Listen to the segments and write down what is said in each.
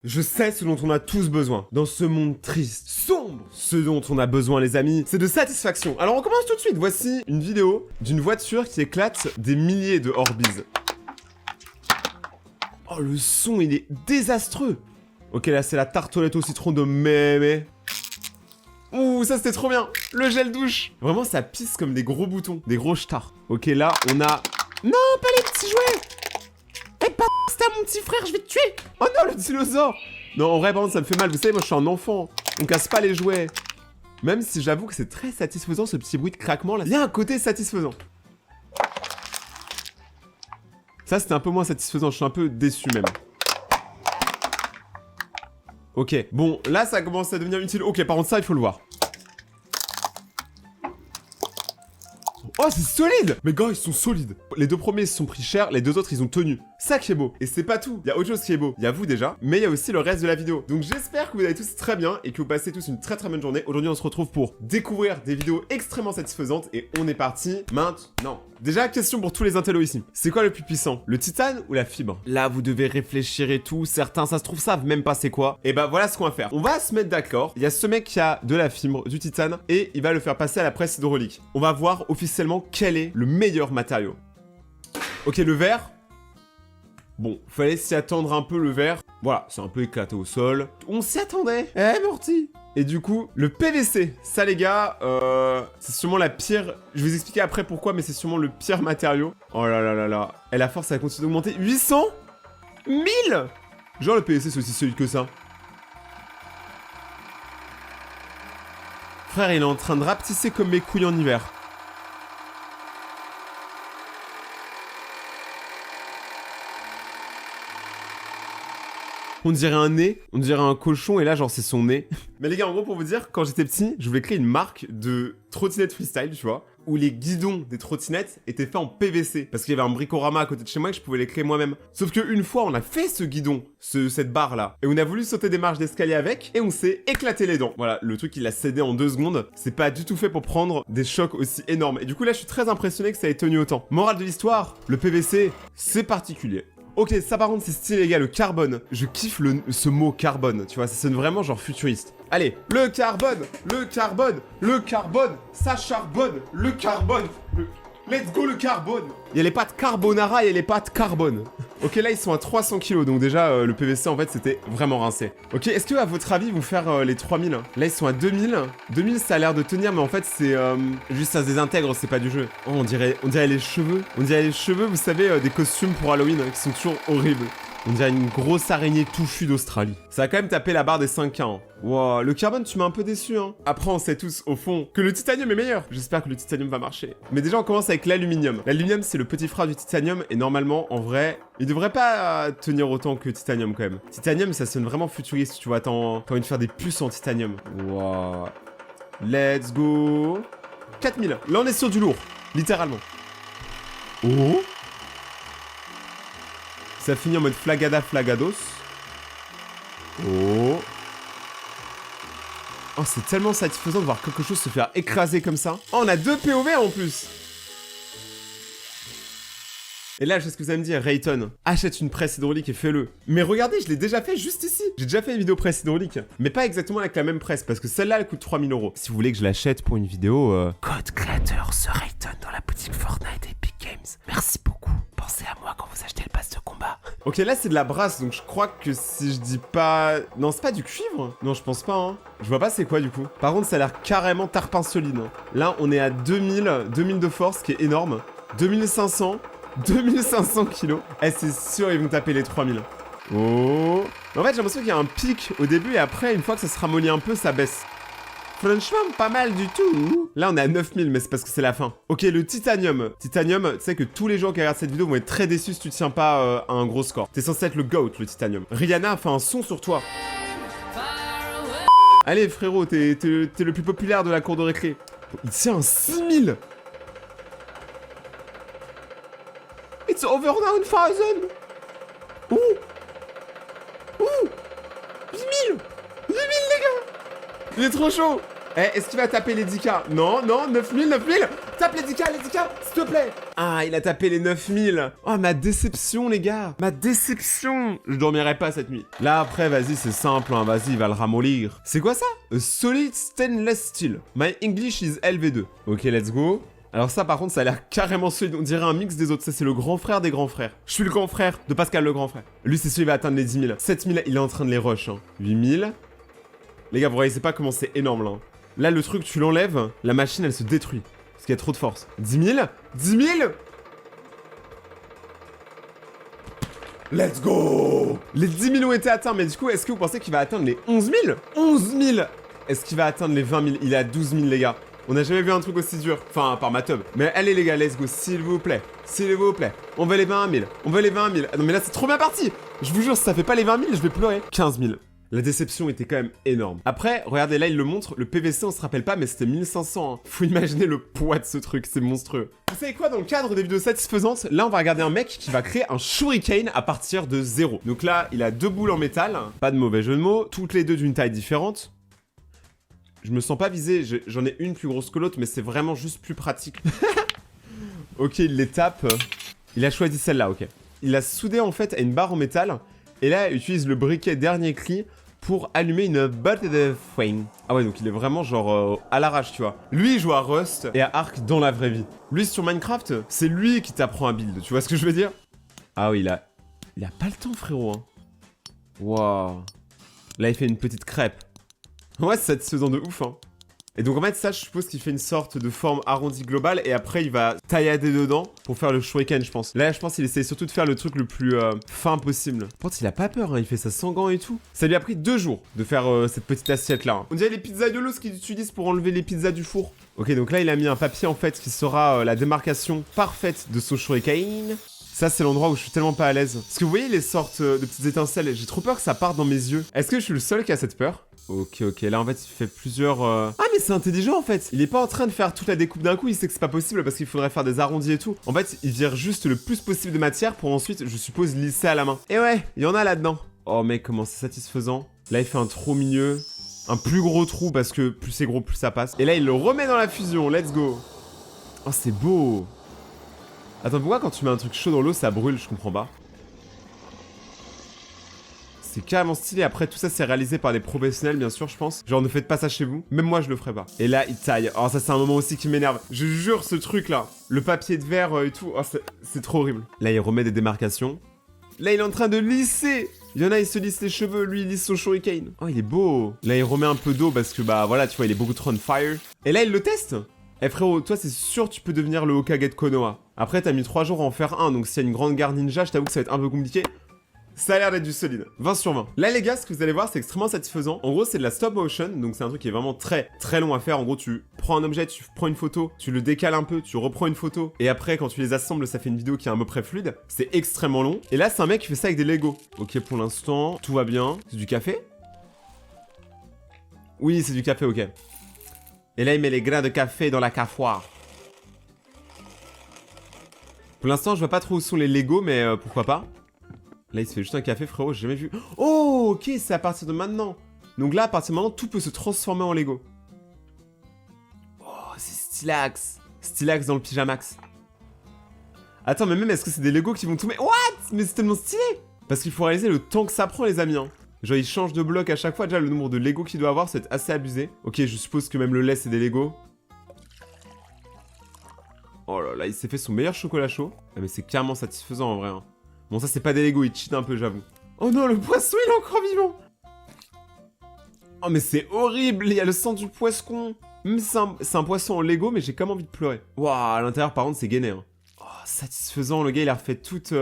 Je sais ce dont on a tous besoin. Dans ce monde triste, sombre, ce dont on a besoin les amis, c'est de satisfaction. Alors on commence tout de suite. Voici une vidéo d'une voiture qui éclate des milliers de Orbeez. Oh le son il est désastreux. Ok là c'est la tartelette au citron de mémé. Ouh ça c'était trop bien. Le gel douche. Vraiment ça pisse comme des gros boutons, des gros stars. Ok là on a... Non pas les petits jouets. Eh pas c'était à mon petit frère, je vais te tuer. Oh non le dinosaure. Non en vrai par contre ça me fait mal, vous savez moi je suis un enfant. On casse pas les jouets. Même si j'avoue que c'est très satisfaisant ce petit bruit de craquement là. Il y a un côté satisfaisant. Ça c'était un peu moins satisfaisant, je suis un peu déçu même. Ok, bon là ça commence à devenir utile. Ok par contre ça il faut le voir. Oh c'est solide. Mes gars ils sont solides. Les deux premiers se sont pris cher, les deux autres ils ont tenu. Ça qui est beau. Et c'est pas tout, il y a autre chose qui est beau. Il y a vous déjà, mais il y a aussi le reste de la vidéo. Donc j'espère que vous allez tous très bien et que vous passez tous une très bonne journée. Aujourd'hui on se retrouve pour découvrir des vidéos extrêmement satisfaisantes et on est parti maintenant. Déjà question pour tous les intellos ici. C'est quoi le plus puissant? Le titane ou la fibre? Là vous devez réfléchir et tout. Certains ça se trouve savent même pas c'est quoi. Et bah voilà ce qu'on va faire. On va se mettre d'accord. Il y a ce mec qui a de la fibre, du titane et il va le faire passer à la presse hydraulique. On va voir officiellement quel est le meilleur matériau. Ok le verre. Bon, fallait s'y attendre un peu le verre. Voilà, c'est un peu éclaté au sol. On s'y attendait. Eh, Morty. Et du coup, le PVC. Ça, les gars, c'est sûrement la pire... Je vais vous expliquer après pourquoi, mais c'est sûrement le pire matériau. Oh là là là là. Et la force, elle continue d'augmenter. 800 1000. Genre, le PVC, c'est aussi solide que ça. Frère, il est en train de rapetisser comme mes couilles en hiver. On dirait un nez, on dirait un cochon, et là, genre, c'est son nez. Mais les gars, en gros, pour vous dire, quand j'étais petit, je voulais créer une marque de trottinette freestyle, tu vois, où les guidons des trottinettes étaient faits en PVC. Parce qu'il y avait un bricorama à côté de chez moi et que je pouvais les créer moi-même. Sauf qu'une fois, on a fait ce guidon, cette barre-là, et on a voulu sauter des marches d'escalier avec, et on s'est éclaté les dents. Voilà, le truc, il a cédé en 2 secondes. C'est pas du tout fait pour prendre des chocs aussi énormes. Et du coup, là, je suis très impressionné que ça ait tenu autant. Morale de l'histoire, le PVC, c'est particulier. Ok, ça par contre c'est stylé les gars, le carbone. Je kiffe ce mot carbone, tu vois, ça sonne vraiment genre futuriste. Allez, le carbone, le carbone, le carbone, ça charbonne, le carbone, let's go le carbone. Il y a les pâtes carbonara, il y a les pâtes carbone. Ok, là ils sont à 300 kilos, donc déjà le PVC en fait c'était vraiment rincé. Ok, est-ce que à votre avis ils vont faire les 3000? Là ils sont à 2000. 2000 ça a l'air de tenir, mais en fait c'est juste ça se désintègre, c'est pas du jeu. Oh, on dirait les cheveux. On dirait les cheveux, vous savez, des costumes pour Halloween qui sont toujours horribles. On dirait une grosse araignée touffue d'Australie. Ça a quand même tapé la barre des 5K. Hein. Wow, le carbone, tu m'as un peu déçu. Hein. Après, on sait tous, au fond, que le titanium est meilleur. J'espère que le titanium va marcher. Mais déjà, on commence avec l'aluminium. L'aluminium, c'est le petit frère du titanium. Et normalement, en vrai, il devrait pas tenir autant que titanium quand même. Titanium, ça sonne vraiment futuriste. Tu vois, t'as envie de faire des puces en titanium. Wow. Let's go. 4000. Là, on est sur du lourd. Littéralement. Oh. Ça finit en mode flagada flagados. Oh. Oh, c'est tellement satisfaisant de voir quelque chose se faire écraser comme ça. Oh, on a 2 POV en plus. Et là, je sais ce que vous allez me dire, Rayton, achète une presse hydraulique et fais-le. Mais regardez, je l'ai déjà fait juste ici. J'ai déjà fait une vidéo presse hydraulique. Mais pas exactement avec la même presse, parce que celle-là, elle coûte 3000 €. Si vous voulez que je l'achète pour une vidéo, code créateur ce Rayton dans la boutique Fortnite Epic Games. Merci beaucoup. Pensez à moi quand vous achetez le pass de combat. Ok, là, c'est de la brasse, donc je crois que si je dis pas... Non, c'est pas du cuivre? Non, je pense pas, hein. Je vois pas c'est quoi, du coup. Par contre, ça a l'air carrément tarpin solide. Hein. Là, on est à 2000 de force, ce qui est énorme. 2500 kilos. Eh, c'est sûr, ils vont taper les 3000. Oh. En fait, j'ai l'impression qu'il y a un pic au début et après, une fois que ça se ramollit un peu, ça baisse. Franchement, pas mal du tout. Là, on est à 9000, mais c'est parce que c'est la fin. Ok, le titanium. Titanium, tu sais que tous les gens qui regardent cette vidéo vont être très déçus si tu tiens pas à un gros score. T'es censé être le GOAT, le titanium. Rihanna a fait un son sur toi. Allez, frérot, t'es le plus populaire de la cour de récré. Il tient un 6000. It's over 9000. Ouh. Ouh. 8000. 8000, les gars. Il est trop chaud. Eh, est-ce qu'il va taper les 10K? Non, non, 9000. Tape les 10K, s'il te plaît. Ah, il a tapé les 9000. Oh, ma déception, les gars. Ma déception. Je dormirai pas cette nuit. Là, après, vas-y, c'est simple, hein. Vas-y, il va le ramollir. C'est quoi ça? A solid stainless steel. My English is LV2. Ok, let's go. Alors ça, par contre, ça a l'air carrément solide. On dirait un mix des autres. Ça, c'est le grand frère des grands frères. Je suis le grand frère de Pascal le grand frère. Lui, c'est celui qui va atteindre les 10 000. 7000, il est en train de les rush. Hein. 8000. Les gars, vous voyez pas comment c'est énorme, là. Là, le truc, tu l'enlèves, la machine, elle se détruit. Parce qu'il y a trop de force. 10 000. 10 000. Let's go. Les 10 000 ont été atteints, mais du coup, est-ce que vous pensez qu'il va atteindre les 11 000? 11 000. Est-ce qu'il va atteindre les 20 000? Il est à 12 000, les gars. On n'a jamais vu un truc aussi dur. Enfin, par ma tub. Mais allez, les gars, let's go, s'il vous plaît. S'il vous plaît. On veut les 20 000. On veut les 20 000. Ah non, mais là, c'est trop bien parti. Je vous jure, si ça fait pas les 20 000, je vais pleurer. 15 000. La déception était quand même énorme. Après, regardez, là, il le montre. Le PVC, on se rappelle pas, mais c'était 1500. Hein. Faut imaginer le poids de ce truc. C'est monstrueux. Vous savez quoi, dans le cadre des vidéos satisfaisantes, là, on va regarder un mec qui va créer un shuriken à partir de 0. Donc là, il a 2 boules en métal. Pas de mauvais jeu de mots. Toutes les deux d'une taille différente. Je me sens pas visé, j'en ai une plus grosse que l'autre, mais c'est vraiment juste plus pratique. Ok, il les tape. Il a choisi celle-là, ok. Il a soudé en fait à une barre en métal, et là, il utilise le briquet dernier cri pour allumer une botte de flame. Ah ouais, donc il est vraiment genre à l'arrache, tu vois. Lui, il joue à Rust et à Ark dans la vraie vie. Lui, sur Minecraft, c'est lui qui t'apprend à build, tu vois ce que je veux dire? Ah oui, il a pas le temps, frérot. Hein. Waouh. Là, il fait une petite crêpe. Ouais, c'est satisfaisant de ouf, hein. Et donc en fait, ça, je suppose qu'il fait une sorte de forme arrondie globale et après, il va taillader dedans pour faire le shuriken, je pense. Là, je pense qu'il essaie surtout de faire le truc le plus fin possible. Pourtant, il a pas peur, hein. Il fait ça sans gants et tout. Ça lui a pris 2 jours de faire cette petite assiette-là. Hein. On dirait les pizzas YOLO, ce qu'ils utilisent pour enlever les pizzas du four. Ok, donc là, il a mis un papier, en fait, qui sera la démarcation parfaite de son shuriken. Ça, c'est l'endroit où je suis tellement pas à l'aise. Parce que vous voyez les sortes de petites étincelles, j'ai trop peur que ça parte dans mes yeux. Est-ce que je suis le seul qui a cette peur? Ok, là en fait il fait plusieurs... Ah mais c'est intelligent en fait. Il est pas en train de faire toute la découpe d'un coup, il sait que c'est pas possible parce qu'il faudrait faire des arrondis et tout. En fait, il vire juste le plus possible de matière pour ensuite, je suppose, lisser à la main. Et ouais, il y en a là-dedans. Oh mec, comment c'est satisfaisant. Là il fait un trou au milieu, un plus gros trou parce que plus c'est gros, plus ça passe. Et là il le remet dans la fusion, let's go. Oh c'est beau. Attends, pourquoi quand tu mets un truc chaud dans l'eau ça brûle? Je comprends pas. C'est carrément stylé. Après, tout ça, c'est réalisé par des professionnels, bien sûr, je pense. Genre, ne faites pas ça chez vous. Même moi, je le ferais pas. Et là, il taille. Oh, ça, c'est un moment aussi qui m'énerve. Je jure, ce truc-là. Le papier de verre et tout. Oh, c'est trop horrible. Là, il remet des démarcations. Là, il est en train de lisser. Il y en a, il se lisse les cheveux. Lui, il lisse son shuriken. Oh, il est beau. Là, il remet un peu d'eau parce que, bah, voilà, tu vois, il est beaucoup trop on fire. Et là, il le teste. Eh frérot, toi, c'est sûr tu peux devenir le Hokage de Konoha. Après, t'as mis 3 jours à en faire un. Donc, s'il y a une grande garde ninja, je t'avoue que ça va être un peu compliqué. Ça a l'air d'être du solide. 20 sur 20. Là, les gars, ce que vous allez voir, c'est extrêmement satisfaisant. En gros, c'est de la stop motion. Donc, c'est un truc qui est vraiment très long à faire. En gros, tu prends un objet, tu prends une photo, tu le décales un peu, tu reprends une photo. Et après, quand tu les assembles, ça fait une vidéo qui est à peu près fluide. C'est extrêmement long. Et là, c'est un mec qui fait ça avec des Lego. Ok, pour l'instant, tout va bien. C'est du café? Oui, c'est du café, ok. Et là, il met les grains de café dans la cafoire. Pour l'instant, je vois pas trop où sont les Lego, mais pourquoi pas. Là, il se fait juste un café, frérot, j'ai jamais vu. Oh, ok, c'est à partir de maintenant. Donc là, à partir de maintenant, tout peut se transformer en Lego. Oh, c'est stylax. Stylax dans le pyjamax. Attends, mais même, est-ce que c'est des Lego qui vont tout mettre? What? Mais c'est tellement stylé. Parce qu'il faut réaliser le temps que ça prend, les amis. Hein. Genre, il change de bloc à chaque fois. Déjà, le nombre de Lego qu'il doit avoir, c'est assez abusé. Ok, je suppose que même le lait, c'est des Lego. Oh là là, il s'est fait son meilleur chocolat chaud. Ah, mais c'est carrément satisfaisant, en vrai. Hein. Bon, ça, c'est pas des Lego, il cheat un peu, j'avoue. Oh non, le poisson, il est encore vivant. Oh, mais c'est horrible, il y a le sang du poisson. Même si c'est un poisson en Lego, mais j'ai comme envie de pleurer. Waouh, à l'intérieur, par contre, c'est gainé. Hein. Oh, satisfaisant, le gars, il a refait toutes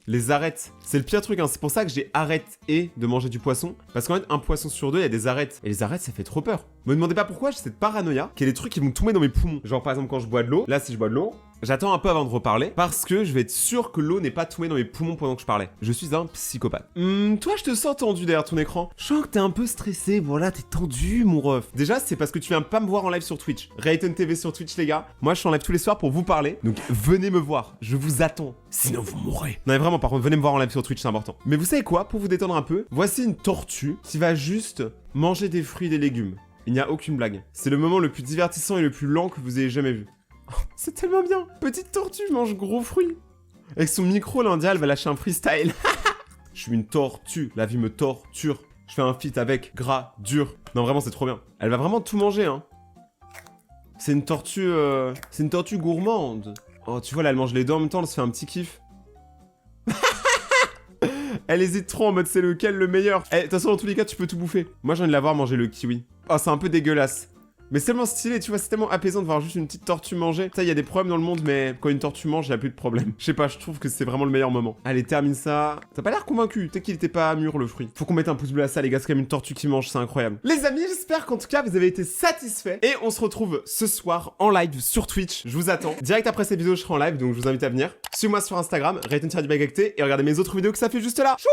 les arêtes. C'est le pire truc, hein. C'est pour ça que j'ai arrêté de manger du poisson. Parce qu'en fait, un poisson sur 2, il y a des arêtes. Et les arêtes, ça fait trop peur. Me demandez pas pourquoi, j'ai cette paranoïa qu'il y a des trucs qui vont tomber dans mes poumons. Genre, par exemple, quand je bois de l'eau, là, si je bois de l'eau, j'attends un peu avant de reparler, parce que je vais être sûr que l'eau n'est pas tombée dans mes poumons pendant que je parlais. Je suis un psychopathe. Toi, je te sens tendu derrière ton écran. Je sens que t'es un peu stressé, voilà, t'es tendu, mon ref. Déjà, c'est parce que tu viens pas me voir en live sur Twitch. Rayton TV sur Twitch, les gars. Moi, je suis en live tous les soirs pour vous parler, donc venez me voir. Je vous attends. Sinon, vous mourrez. Non, mais vraiment, par contre, venez me voir en live sur Twitch, c'est important. Mais vous savez quoi? Pour vous détendre un peu, voici une tortue qui va juste manger des fruits et des légumes. Il n'y a aucune blague. C'est le moment le plus divertissant et le plus lent que vous ayez jamais vu. C'est tellement bien. Petite tortue mange gros fruit. Avec son micro, l'India, elle va lâcher un freestyle. Je suis une tortue, la vie me torture. Je fais un feat avec gras, dur. Non, vraiment, c'est trop bien. Elle va vraiment tout manger, hein. C'est une tortue gourmande. Oh, tu vois, là, elle mange les deux en même temps, elle se fait un petit kiff. Elle hésite trop en mode c'est lequel le meilleur. Eh, de toute façon, dans tous les cas, tu peux tout bouffer. Moi, j'ai envie de la voir manger le kiwi. Oh, c'est un peu dégueulasse. Mais c'est tellement stylé, tu vois, c'est tellement apaisant de voir juste une petite tortue manger. Ça, il y a des problèmes dans le monde, mais quand une tortue mange, il n'y a plus de problème. Je sais pas, je trouve que c'est vraiment le meilleur moment. Allez, termine ça. T'as pas l'air convaincu, peut-être qu'il était pas mûr le fruit. Faut qu'on mette un pouce bleu à ça, les gars, c'est quand même une tortue qui mange, c'est incroyable. Les amis, j'espère qu'en tout cas, vous avez été satisfaits. Et on se retrouve ce soir en live sur Twitch. Je vous attends. Direct après cette vidéo, je serai en live, donc je vous invite à venir. Suivez-moi sur Instagram, Rayton-du-Bagacté, et regardez mes autres vidéos que ça fait juste là. Chou